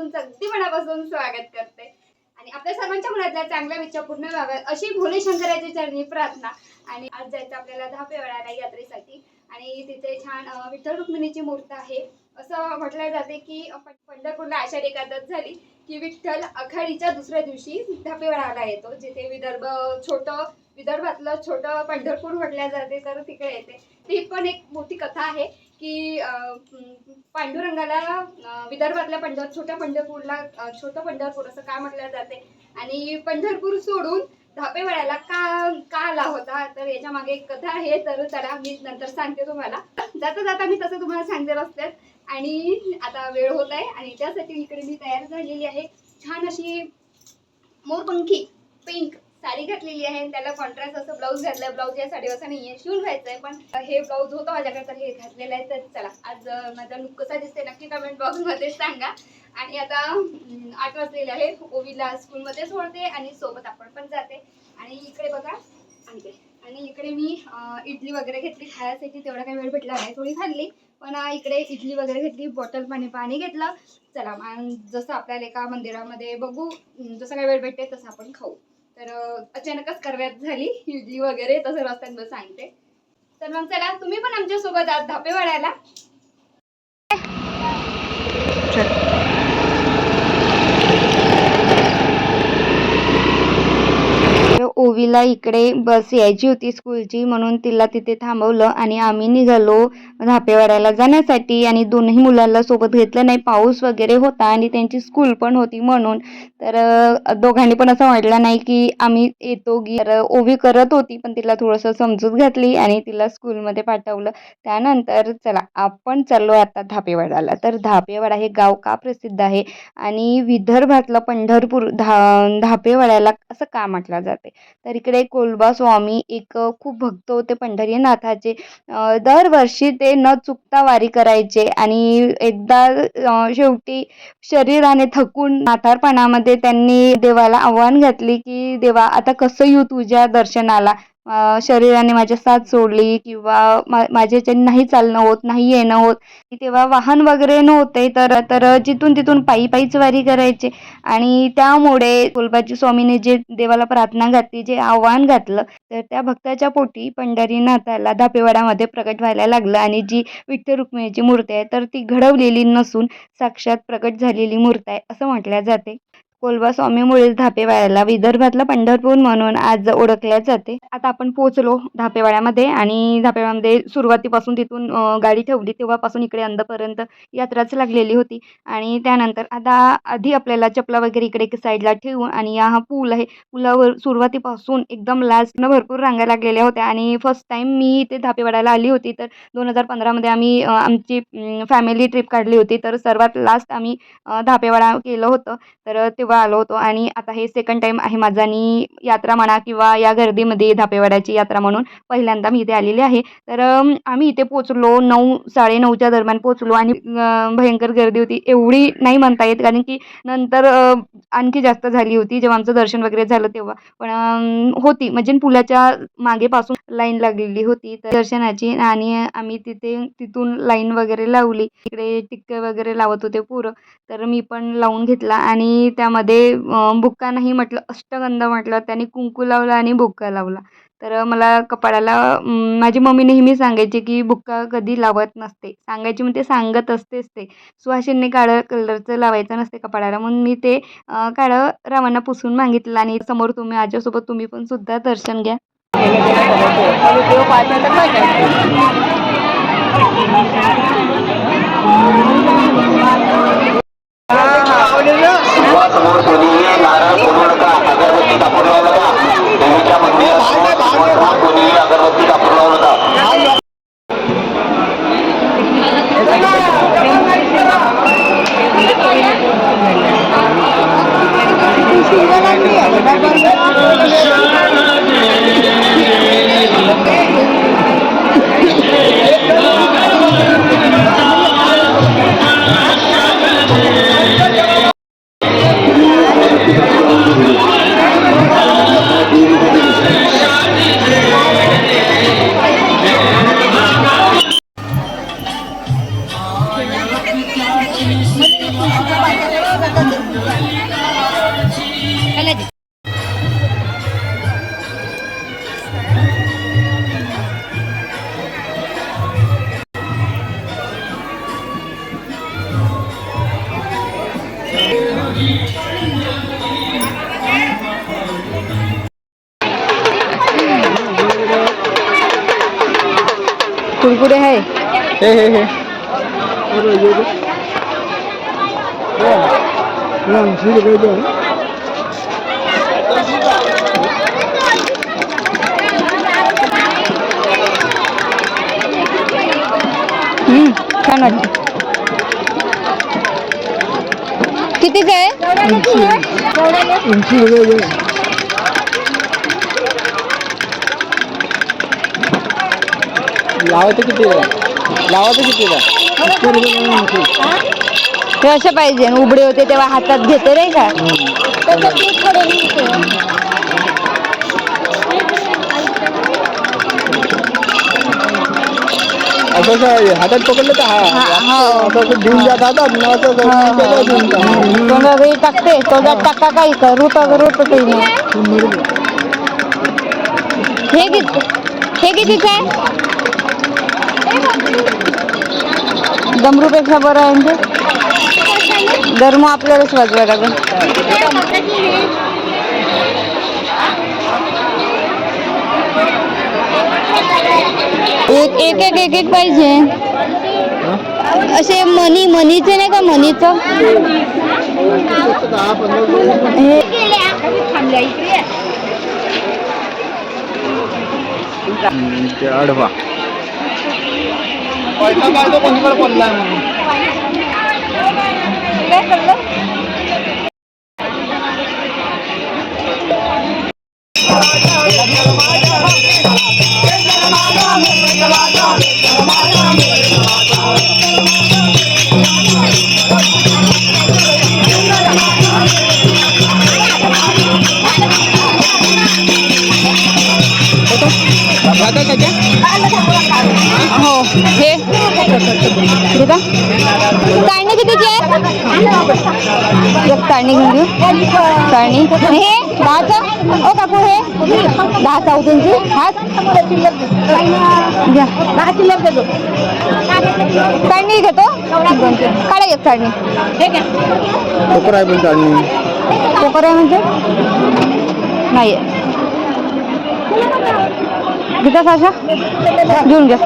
तुमचं अगदी मनापासून स्वागत करते आणि आपल्या सर्वांच्या मनातल्या चांगल्या इच्छा पूर्ण व्हाव्यात अशी भोले शंकराची चरणी प्रार्थना। आणि आज जायचं आपल्याला धापेवाड्याला यात्रेसाठी आणि तिथे छान विठ्ठल रुक्मिणीची मूर्ती आहे। असं म्हटलं जाते की पंढरपूरला आषाढी एकादश झाली की विठ्ठल आखाडीच्या दुसऱ्या दिवशी धापेवाड्याला येतो, जिथे विदर्भातलं छोटं पंढरपूर म्हटलं जाते, तर तिकडे येते। ती पण एक मोठी कथा आहे की पांडुरंगाला विदर्भातल्या छोटं पंढरपूर असं का म्हटलं जाते आणि पंढरपूर सोडून धापेवाड्याला का आला होता, तर याच्या मागे एक कथा आहे। तर चला मी नंतर सांगते तुम्हाला, जाता जाता मी तसं तुम्हाला सांगते रस्त्यात। आणि आता वेळ होत आहे आणि त्यासाठी इकडे मी तयार झालेली आहे। छान अशी मोरपंखी पिंक साडी घातलेली आहे, त्याला कॉन्ट्रास्ट असं ब्लाऊज घातलाय। ब्लाऊज या साडीवरचा नाहीये, शिवून घ्यायचं आहे, पण हे ब्लाऊज होतं माझ्याकडे तर हे घातलेलं आहे। तर चला आज माझा लुक कसा दिसते नक्की कमेंट बॉक्समध्ये सांगा। आणि आता 8 वाजलेले आहे, ओवीला स्कूलमध्ये सोडते आणि सोबत आपण पण जाते। आणि इकडे बघा आणि इकडे मी इडली वगैरे घेतली खायसाठी, तेवढा काही वेळ भेटला नाही, थोडी खाल्ली, पण इकडे इडली वगैरे घेतली, बॉटल पाणी घेतलं। चला जसं आपल्याला एका मंदिरामध्ये बघू, जसं काही वेळ भेटते तसं आपण खाऊ। तर अचानकच करव्यात झाली इडली वगैरे, तसं रस्त्यात सांगते। तर मग चला तुम्ही पण आमच्यासोबत आज धापेवाड्याला। ओवीला इकडे बस यायची होती स्कूलची, म्हणून तिला तिथे थांबवलं आणि आम्ही निघालो धापेवाड्याला जाण्यासाठी। आणि दोन्ही मुलांना सोबत घेतलं नाही, पाऊस वगैरे होता आणि त्यांची स्कूल पण होती म्हणून। तर दोघांनी पण असं म्हटलं नाही की आम्ही येतो गी। तर ओवी करत होती, पण तिला थोडंसं समजूत घातली आणि तिला स्कूलमध्ये पाठवलं। त्यानंतर चला आपण चाललो आता धापेवाड्याला। तर धापेवाडा हे गाव का प्रसिद्ध आहे आणि विदर्भातलं पंढरपूर धापेवाड्याला असं का म्हटलं जाते, तर इकडे कोलबा स्वामी एक खूप भक्त होते पंढरीनाथाचे। दरवर्षी ते न चुकता वारी करायचे आणि एकदा शेवटी शरीराने थकून म्हातारपणामध्ये त्यांनी देवाला आव्हान घातली की देवा आता कसं येऊ तुझ्या दर्शनाला, शरीराने माझ्या साथ सोडली किंवा माझ्याच्याने नाही चालणं होत, नाही येणं होत। तेव्हा वाहन वगैरे नव्हते, तर तिथून पायीच वारी करायचे। आणि त्यामुळे कोलबाजी स्वामीने जे देवाला प्रार्थना घातली, जे आव्हान घातलं, तर त्या भक्ताच्या पोटी पंढरीनाथाला धापेवाड्यामध्ये प्रकट व्हायला लागलं। आणि जी विठ्ठल रुक्मिणीची मूर्ती आहे तर ती घडवलेली नसून साक्षात प्रकट झालेली मूर्ती आहे असं म्हटल्या जाते। कोलबा स्वामीमुळे धापेवाड्याला विदर्भातलं पंढरपूर म्हणून आज ओळखल्या जाते। आता आपण पोहोचलो धापेवाड्यामध्ये आणि धापेवाड्यामध्ये सुरुवातीपासून तिथून गाडी ठेवली तेव्हापासून इकडे अंदपर्यंत यात्राच लागलेली होती। आणि त्यानंतर आता आधी आपल्याला चपला वगैरे इकडे साईडला ठेवून, आणि हा पूल आहे, पुलावर सुरुवातीपासून एकदम लास्टनं भरपूर रांगा लागलेल्या होत्या। आणि फर्स्ट टाइम मी इथे धापेवाड्याला आली होती, तर 2015 मध्ये आम्ही आमची फॅमिली ट्रिप काढली होती, तर सर्वात लास्ट आम्ही धापेवाडा केलं होतं, तर तेव्हा आलो होतो। आणि आता हे सेकंड टाइम आहे माझा, आणि यात्रा म्हणा किंवा या गर्दीमध्ये धापेवाड्याची यात्रा म्हणून पहिल्यांदा मी इथे आलेली आहे। तर आम्ही इथे पोचलो 9-9:30च्या दरम्यान पोचलो आणि भयंकर गर्दी होती, एवढी नाही म्हणता येत कारण की नंतर आणखी जास्त झाली होती जेव्हा आमचं दर्शन वगैरे झालं तेव्हा। पण होती म्हणजे पुलाच्या मागेपासून लाईन लागलेली होती तर दर्शनाची, आणि आम्ही तिथून लाईन वगैरे लावली। इकडे टिक्के वगैरे लावत होते पोरं, तर मी पण लावून घेतला। आणि त्यामध्ये बुक्का नाही म्हटलं, अष्टगंध म्हटलं, त्याने कुंकू लावला आणि बुक्का लावला। तर मला कपाळाला माझी मम्मी नेहमी सांगायची की बुक्का कधी लावत नसते, सांगायची म्हणते सांगत असतेच ते, सुहासिनीने काळं कलरचं लावायचं नसते कपाळाला, म्हणून मी ते काळं रावांना पुसून मागितलं। आणि समोर तुम्ही माझ्यासोबत तुम्ही पण सुद्धा दर्शन घ्या। कुरकुरे आहे. हे छान वाटतं. कितीच आहे? 80 रुपये. लावायचं कितीला? हे अशा पाहिजे. उबडे होते तेव्हा हातात घेते नाही का? असं हातात पकडलं तर देऊन जात हातात तोंडात टाकते. तोंडात टाका काही रूट हे कितीच आहे? डमरूपेक्षा बरं आहे म्हणजे धर्म आपल्यालाच वाजवा लागेल. एक पाहिजे. असे मनीचे नाही का? मनीचं आडवा पैसा पाहिजे कोणीकडे पडला हो. हे चाळणी कितीची आहे? एक चाळणी घेऊन घेऊ. चाळणी हे 10चं. ओ काकू हे 10 चौथ्यांची हात घ्या. 10 चिल्लर देतो. चाळणी घेतो. काढा एक चाळणी. कोपर आहे पण चाळणी. कोपर आहे म्हणजे नाही आहे. घेता साशा घेऊन घ्या.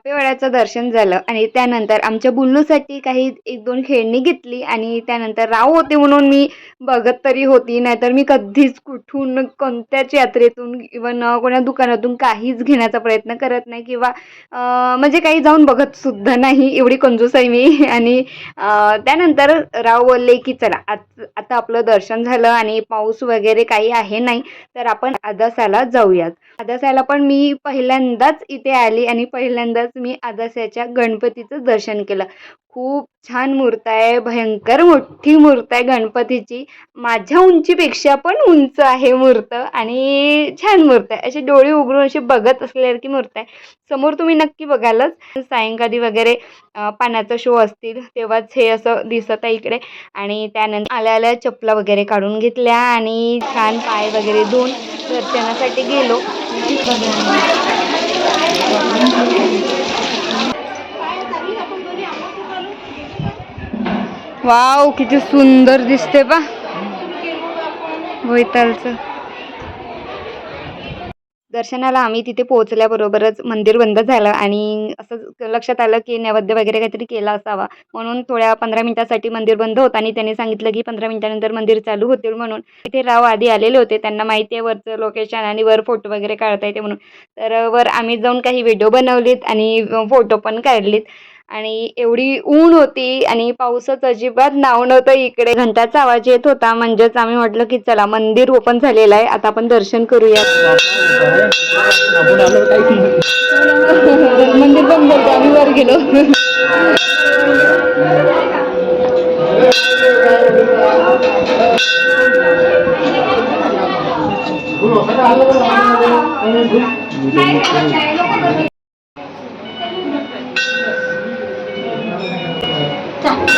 वेळाचं दर्शन झालं आणि त्यानंतर आमच्या बुल्लूसाठी काही 1-2 खेळणी घेतली आणि त्यानंतर राव होते म्हणून मी बघत तरी होती. नाहीतर मी कधीच कुठून कोणत्याच यात्रेतून इवन कोणा दुकानातून काहीच घेण्याचा प्रयत्न करत नाही किंवा म्हणजे काही जाऊन बघत सुद्धा नाही. एवढी कंजूस आहे मी. आणि त्यानंतर राव बोलले की चला आता आपलं दर्शन झालं आणि पाऊस वगैरे काही आहे नाही तर आपण आदासाला जाऊयात. आदासाला पण मी पहिल्यांदाच इथे आली आणि पहिल्यांदाच मी आदासाच्या गणपतीचं दर्शन केलं. खूप छान मूर्त आहे. भयंकर मोठी मूर्त आहे गणपतीची. माझ्या उंचीपेक्षा पण उंच आहे मूर्त आणि छान मूर्त आहे. असे डोळे उघडून असे बघत असल्यासारखी मूर्त आहे. समोर तुम्ही नक्की बघालच. सायंकाळी वगैरे पाण्याचा शो असतील तेव्हाच हे असं दिसत आहे इकडे. आणि त्यानंतर आल्या चपला वगैरे काढून घेतल्या आणि छान पाय वगैरे धुवून दर्शनासाठी गेलो. वाव किती सुंदर दिसते पा बोईतालचं. दर्शनाला आम्ही तिथे पोहोचल्याबरोबरच मंदिर बंद झालं आणि असं लक्षात आलं की नैवेद्य वगैरे काहीतरी केला असावा म्हणून थोड्या 15 मिनिटासाठी मंदिर बंद होतं आणि त्यांनी सांगितलं की 15 मिनिटानंतर मंदिर चालू होतील म्हणून. तिथे राव आधी आलेले होते. त्यांना माहिती आहे वरचं लोकेशन आणि वर फोटो वगैरे काढता येते म्हणून. तर वर आम्ही जाऊन काही व्हिडिओ बनवलीत आणि फोटो पण काढलीत. आणि एवढी ऊन होती आणि पावसाच अजिबात नाव नव्हतं इकडे. घंटाचा आवाज येत होता म्हणजेच आम्ही म्हटलं की चला मंदिर ओपन झालेलं आहे आता आपण दर्शन करूया. मंदिर बंद होतं आम्ही वर गेलो.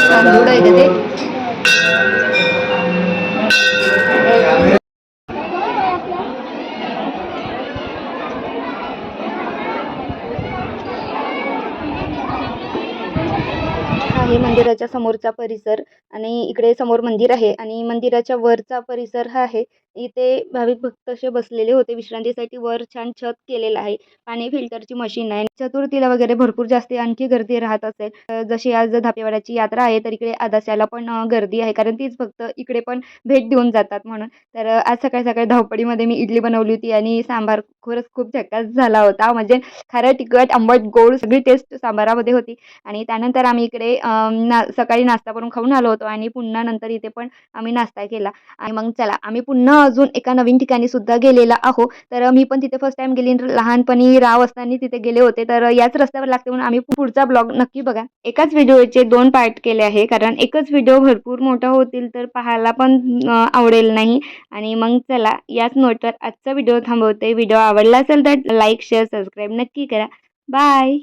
तांदूळ आहे का ते? आहे मंदिराच्या समोरचा परिसर आणि इकडे समोर मंदिर आहे आणि मंदिराच्या वरचा परिसर हा आहे. इथे भाविक भक्त असे बसलेले होते विश्रांतीसाठी. वर छान छत केलेलं आहे. पाणी फिल्टरची मशीन आहे. चतुर्थीला वगैरे भरपूर जास्त आणखी गर्दी राहत असेल. जशी आज धापेवाड्याची यात्रा आहे तर इकडे आदास्याला पण गर्दी आहे, कारण तीच भक्त इकडे पण भेट देऊन जातात म्हणून. तर आज सकाळी सकाळी धावपळीमध्ये मी इडली बनवली होती आणि सांबार खरंच खूप झकास झाला होता. म्हणजे खारट, तिखट, आंबट, गोड सगळी टेस्ट सांबारामध्ये होती. आणि त्यानंतर आम्ही इकडे सकाळी नाश्ता करून खाऊन आलो होतो आणि पुन्हा नंतर इथे पण आम्ही नाश्ता केला. आणि मग चला आम्ही पुन्हा अजून एका नवीन ठिकाणी सुद्धा गेलेला आहो. तर मी पण तिथे फर्स्ट टाईम गेली. लहानपणी राव असताना तिथे गेले होते. तर याच रस्त्यावर लागते म्हणून आम्ही पुढचा ब्लॉग नक्की बघा. एकाच व्हिडिओचे 2 पार्ट केले आहे, कारण एकच व्हिडिओ भरपूर मोठा होतील तर पाहायला पण आवडेल नाही. आणि मग चला याच नोटवर आजचा व्हिडिओ थांबवते. व्हिडिओ आवडला असेल तर लाईक, शेअर, सबस्क्राईब नक्की करा. बाय.